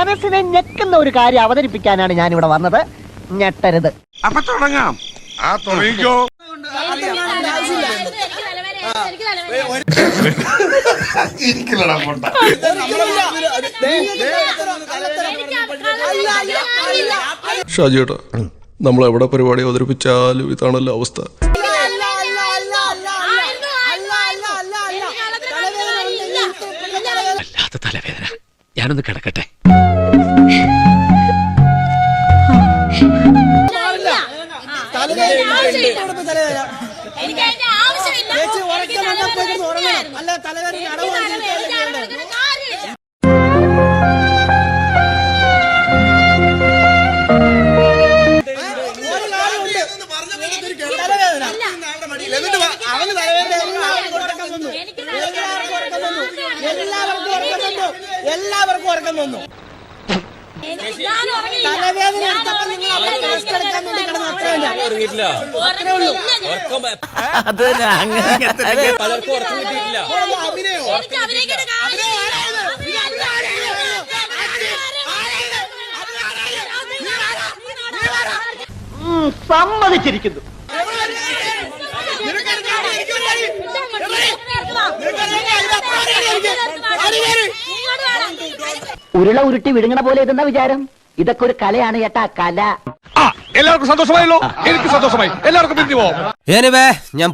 മനസ്സിനെ ഞെക്കുന്ന ഒരു കാര്യം അവതരിപ്പിക്കാനാണ് ഞാൻ ഇവിടെ വന്നത്. ഞെട്ടരുത്. അപ്പൊ തുടങ്ങാം. ആ തുടങ്ങിക്കോ. ഷാജിയേട്ടാ, നമ്മളെവിടെ പരിപാടി അവതരിപ്പിച്ചാലും ഇതാണല്ലോ അവസ്ഥ. വല്ലാത്ത തലവേദന. ഞാനൊന്ന് കിടക്കട്ടെ. എല്ലാവർക്കും ഉറക്കം വന്നു. തലവേദന എടുത്തപ്പോൾ നിങ്ങൾ സമ്മതിച്ചിരിക്കുന്നു. ഉരുള ഉരുട്ടി വിഴുങ്ങണ പോലെ ഇതെന്ന വിചാരം? ഇതൊക്കെ ഒരു കലയാണ് ചേട്ടാ, കല. എല്ലാവർക്കും സന്തോഷമായല്ലോ. എനിക്ക് സന്തോഷമായി. എല്ലാവർക്കും പിരിഞ്ഞു പോവാം. ഞാൻ